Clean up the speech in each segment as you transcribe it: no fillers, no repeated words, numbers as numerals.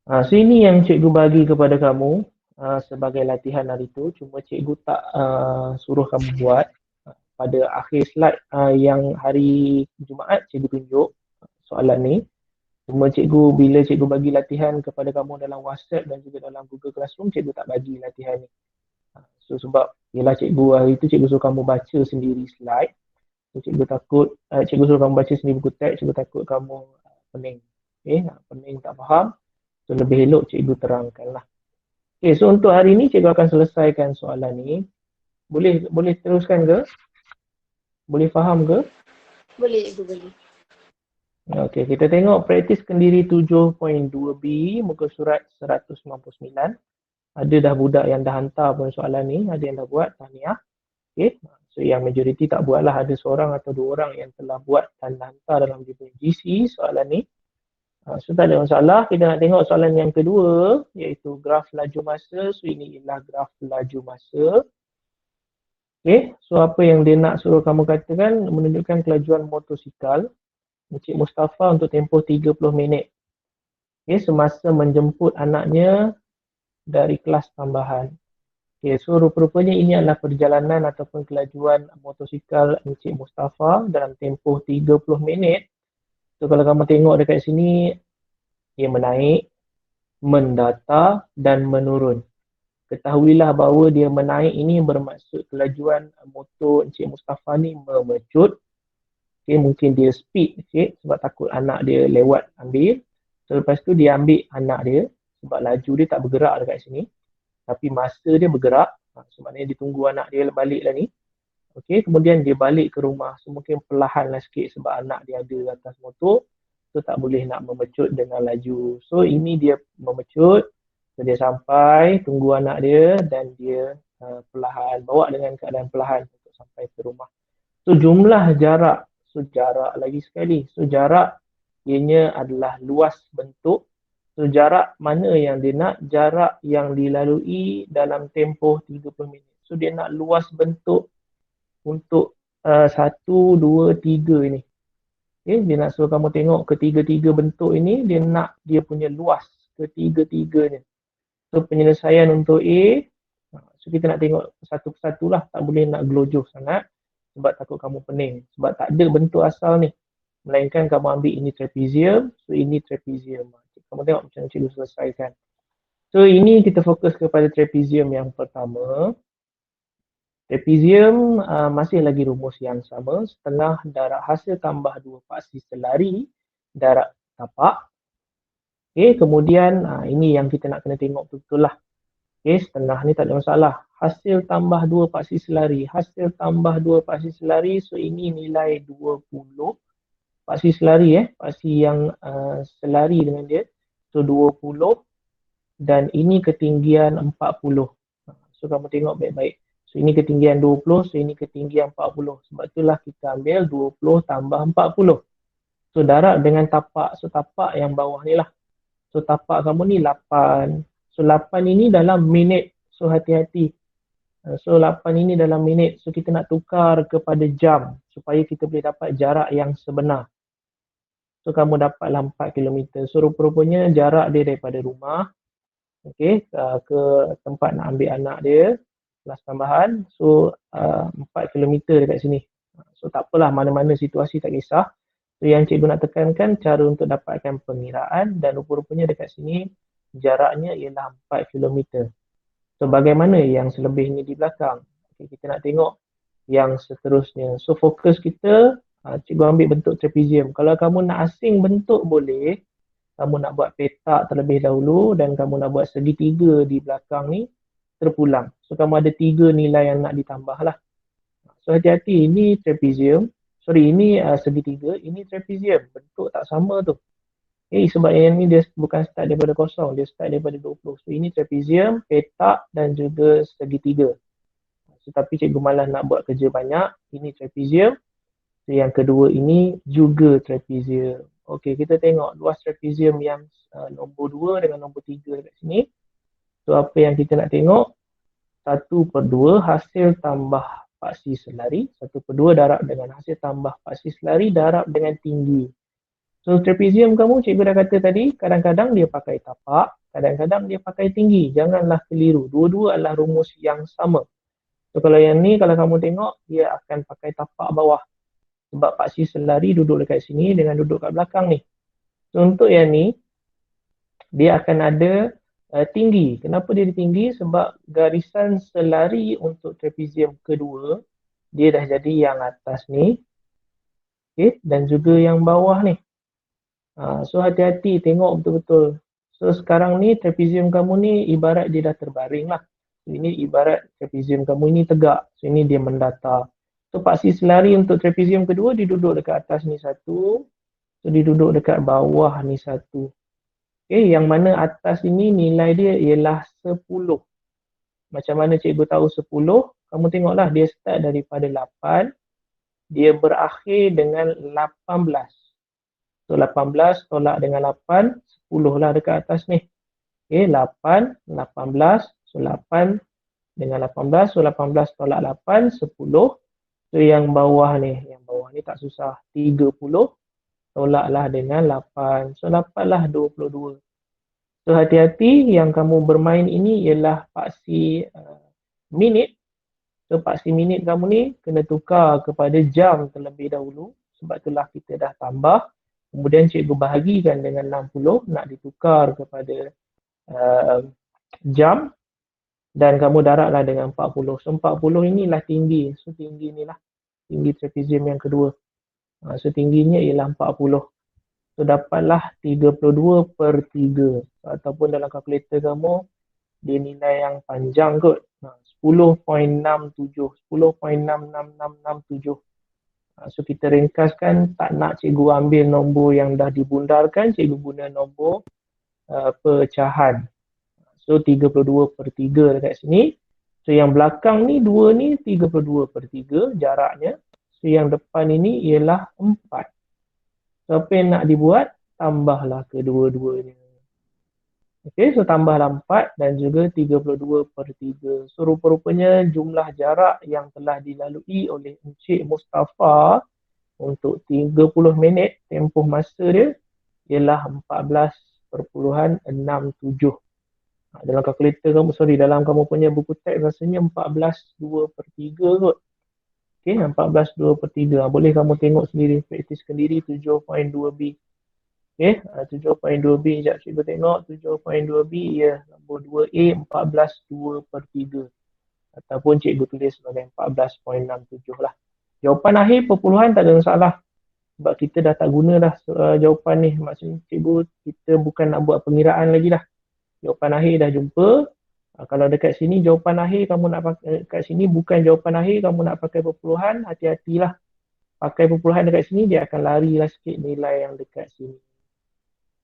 So ini yang cikgu bagi kepada kamu sebagai latihan hari tu. Cuma cikgu tak suruh kamu buat. Pada akhir slide yang hari Jumaat cikgu tunjuk soalan ni. Cuma cikgu bila cikgu bagi latihan kepada kamu dalam WhatsApp dan juga dalam Google Classroom, cikgu tak bagi latihan ni. So sebab ialah cikgu hari tu cikgu suruh kamu baca sendiri slide. So, cikgu takut, cikgu suruh kamu baca sendiri buku teks, cikgu takut kamu pening. Okay, pening tak faham. So lebih elok cikgu terangkan lah. Okay, so untuk hari ni cikgu akan selesaikan soalan ni. Boleh teruskan ke? Boleh faham ke? Boleh cikgu, boleh. Okey, kita tengok praktis kendiri 7.2b, muka surat 199. Ada dah budak yang dah hantar pun soalan ni, ada yang dah buat, tahniah. Okey, so yang majoriti tak buat lah, ada seorang atau dua orang yang telah buat dan hantar dalam dia punya GC soalan ni. So tak ada masalah, kita nak tengok soalan yang kedua, iaitu graf laju masa. So ini ialah graf laju masa. Okey, so apa yang dia nak suruh kamu katakan, menunjukkan kelajuan motosikal Encik Mustafa untuk tempoh 30 minit. Okay, semasa menjemput anaknya dari kelas tambahan. Okay, so rupa-rupanya ini adalah perjalanan ataupun kelajuan motosikal Encik Mustafa dalam tempoh 30 minit. So kalau kamu tengok dekat sini, ia menaik, mendata dan menurun. Ketahuilah bahawa dia menaik ini bermaksud kelajuan motor Encik Mustafa ni memecut. Okay, mungkin dia speed sikit sebab takut anak dia lewat ambil. So lepas tu dia ambil anak dia sebab laju dia tak bergerak dekat sini. Tapi masa dia bergerak. So maknanya dia tunggu anak dia balik lah ni. Okay, kemudian dia balik ke rumah. So mungkin perlahan lah sikit sebab anak dia ada atas motor. So tak boleh nak memecut dengan laju. So ini dia memecut. So dia sampai, tunggu anak dia dan dia perlahan, bawa dengan keadaan perlahan untuk sampai ke rumah. So jumlah jarak. So jarak lagi sekali. So jarak ianya adalah luas bentuk. So jarak mana yang dia nak? Jarak yang dilalui dalam tempoh 30 minit. So dia nak luas bentuk untuk 1, 2, 3 ini. Okay, dia nak suruh kamu tengok ketiga-tiga bentuk ini, dia nak dia punya luas ketiga-tiganya. So penyelesaian untuk A, so kita nak tengok satu persatu lah, tak boleh nak gelojoh sangat sebab takut kamu pening. Sebab tak ada bentuk asal ni. Melainkan kamu ambil ini trapezium, so ini trapezium. Kamu tengok macam mana cikgu selesaikan. So ini kita fokus kepada trapezium yang pertama. Trapezium masih lagi rumus yang sama. Setengah darab hasil tambah 2 paksi selari darab tapak. Okay, kemudian ini yang kita nak kena tengok betul lah. Okay, setengah ni tak ada masalah. Hasil tambah 2 paksi selari. Hasil tambah 2 paksi selari. So ini nilai 20. Paksi selari paksi yang selari dengan dia. So 20 dan ini ketinggian 40. So kamu tengok baik-baik. So ini ketinggian 20, so ini ketinggian 40. Sebab itulah kita ambil 20 tambah 40. So darab dengan tapak. So tapak yang bawah ni lah. So tapak kamu ni 8. So 8 ini dalam minit. So hati-hati. So 8 ini dalam minit. So kita nak tukar kepada jam supaya kita boleh dapat jarak yang sebenar. So kamu dapatlah 4 km. So rupa-rupanya jarak dia daripada rumah ke tempat nak ambil anak dia, kelas tambahan. So 4 km dekat sini. So tak apalah, mana-mana situasi tak kisah. So yang cikgu nak tekankan cara untuk dapatkan pengiraan dan rupa-rupanya dekat sini jaraknya ialah 4 km. So bagaimana yang selebihnya di belakang? Okay, kita nak tengok yang seterusnya. So fokus kita, cikgu ambil bentuk trapezium. Kalau kamu nak asing bentuk boleh. Kamu nak buat petak terlebih dahulu dan kamu nak buat segitiga di belakang ni terpulang. So kamu ada 3 nilai yang nak ditambah lah. So hati-hati, ini trapezium. Sorry, ini segitiga, ini trapezium. Bentuk tak sama tu. Sebab yang ni dia bukan start daripada kosong, dia start daripada 20. So ini trapezium, petak dan juga segitiga. So, tapi cikgu malas nak buat kerja banyak. Ini trapezium. So, yang kedua ini juga trapezium. Okey, kita tengok luas trapezium yang nombor 2 dengan nombor 3 dekat sini. So apa yang kita nak tengok? 1/2 hasil tambah paksi selari. 1/2 darab dengan hasil tambah paksi selari darab dengan tinggi. So trapezium kamu, cikgu dah kata tadi, kadang-kadang dia pakai tapak, kadang-kadang dia pakai tinggi. Janganlah keliru. Dua-dua adalah rumus yang sama. So kalau yang ni, kalau kamu tengok, dia akan pakai tapak bawah. Sebab Pak Si selari duduk dekat sini dengan duduk kat belakang ni. So untuk yang ni, dia akan ada tinggi. Kenapa dia tinggi? Sebab garisan selari untuk trapezium kedua, dia dah jadi yang atas ni. Okay? Dan juga yang bawah ni. So hati-hati tengok betul-betul. So sekarang ni trapezium kamu ni ibarat dia dah terbaring lah. So, ini ibarat trapezium kamu ini tegak. So ini dia mendatar. So Pak Si selari untuk trapezium kedua dia duduk dekat atas ni satu. So dia duduk dekat bawah ni satu. Okay, yang mana atas ini nilai dia ialah 10. Macam mana cikgu tahu 10? Kamu tengoklah dia start daripada 8. Dia berakhir dengan 18. So 18 tolak dengan 8, 10 lah dekat atas ni. Okay, 8, 18, so 8 dengan 18, so 18 tolak 8, 10. So yang bawah ni tak susah, 30 tolaklah dengan 8. So dapatlah 22. So hati-hati yang kamu bermain ini ialah paksi minit. So paksi minit kamu ni kena tukar kepada jam terlebih dahulu. Sebab itulah kita dah tambah. Kemudian cikgu bahagikan dengan 60 nak ditukar kepada jam. Dan kamu darablah dengan 40. So 40 inilah tinggi. So tinggi inilah tinggi trapezium yang kedua. So tingginya ialah 40. So dapatlah 32 per 3. Ataupun dalam kalkulator kamu, dia nilai yang panjang kot. 10.67. 10.66667. So kita ringkaskan, tak nak cikgu ambil nombor yang dah dibundarkan, cikgu guna nombor pecahan. So 32 per 3 dekat sini. So yang belakang ni 2 ni 32 per 3 jaraknya. So yang depan ini ialah 4. So apa yang nak dibuat? Tambahlah kedua-duanya. Okay, so tambahlah 4 dan juga 32 per 3. So rupa-rupanya jumlah jarak yang telah dilalui oleh Encik Mustafa untuk 30 minit tempoh masa dia ialah 14.67. Dalam kalkulator kamu, dalam kamu punya buku teks rasanya 14.2 per 3 kot. Okay, 14.2 per 3. Boleh kamu tengok sendiri, praktis sendiri 7.2B. Okay, 7.2B, sekejap cikgu tengok. 7.2B, ya, nombor 2A 14.2 per 3. Ataupun cikgu tulis sebagai 14.67 lah. Jawapan akhir perpuluhan tak ada masalah. Sebab kita dah tak guna dah jawapan ni. Maksudnya cikgu, kita bukan nak buat pengiraan lagi dah. Jawapan akhir dah jumpa. Kalau dekat sini jawapan akhir kamu nak pakai, kat sini bukan jawapan akhir kamu nak pakai perpuluhan, hati-hatilah. Pakai perpuluhan dekat sini, dia akan larilah sikit nilai yang dekat sini.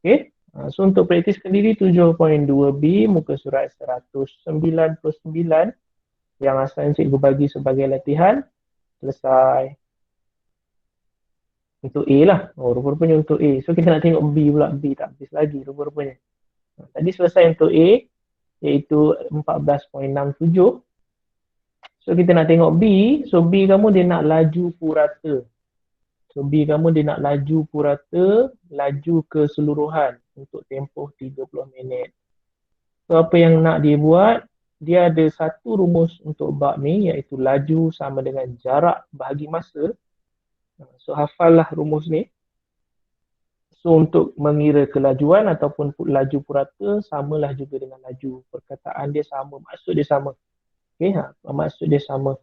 Okay, so untuk praktis sendiri 7.2B muka surat 199 yang asalnya cikgu bagi sebagai latihan. Selesai. Untuk A lah. Rupa-rupanya untuk A. So kita nak tengok B pula. B tak habis lagi rupa-rupanya. Tadi selesai untuk A iaitu 14.67. So kita nak tengok B. So B kamu dia nak laju purata. So B kamu dia nak laju purata, laju keseluruhan untuk tempoh 30 minit. So apa yang nak dia buat? Dia ada satu rumus untuk bab ni iaitu laju sama dengan jarak bahagi masa. So hafallah rumus ni. So untuk mengira kelajuan ataupun laju purata samalah juga dengan laju. Perkataan dia sama, maksud dia sama. Okay, maksud dia sama.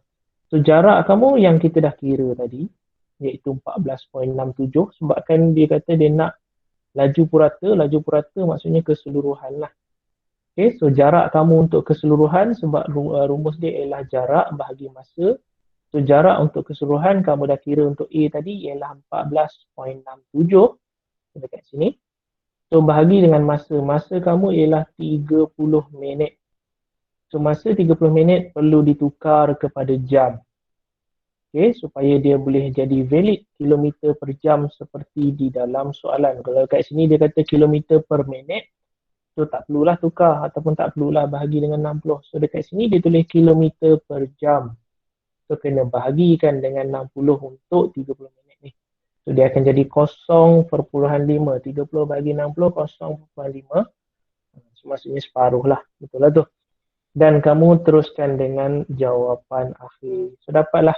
So jarak kamu yang kita dah kira tadi iaitu 14.67 sebabkan dia kata dia nak laju purata maksudnya keseluruhan lah. Okay, so jarak kamu untuk keseluruhan sebab rumus dia ialah jarak bahagi masa. So jarak untuk keseluruhan kamu dah kira untuk A tadi ialah 14.67 dekat sini. So bahagi dengan masa, masa kamu ialah 30 minit. So masa 30 minit perlu ditukar kepada jam. Okay, supaya dia boleh jadi valid kilometer per jam seperti di dalam soalan. Kalau kat sini dia kata kilometer per minit, so tak perlulah tukar ataupun tak perlulah bahagi dengan 60. So dekat sini dia tulis kilometer per jam. So kena bahagikan dengan 60 untuk 30 minit ni. So dia akan jadi 0.5. 30 bagi 60, 0.5. So maksudnya separuh lah, betul lah tu. Dan kamu teruskan dengan jawapan akhir. So dapatlah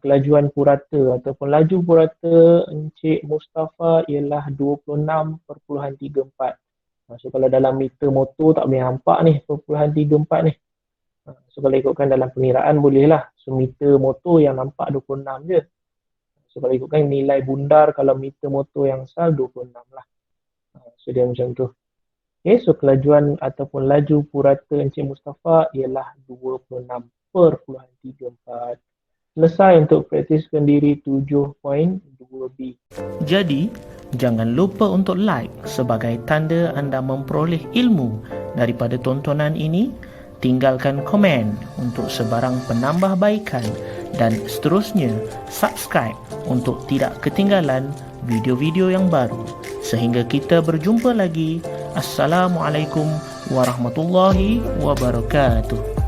kelajuan purata ataupun laju purata Encik Mustafa ialah 26.34. So kalau dalam meter motor tak boleh nampak ni 0.34 ni. So kalau ikutkan dalam pengiraan bolehlah. So meter motor yang nampak 26 je. So kalau ikutkan nilai bundar kalau meter motor yang sal 26 lah. So dia macam tu. Okay, so kelajuan ataupun laju purata Encik Mustafa ialah 26.34. Selesai untuk praktiskan diri 7.2B. Jadi, jangan lupa untuk like sebagai tanda anda memperoleh ilmu daripada tontonan ini. Tinggalkan komen untuk sebarang penambahbaikan dan seterusnya subscribe untuk tidak ketinggalan video-video yang baru. Sehingga kita berjumpa lagi. Assalamualaikum warahmatullahi wabarakatuh.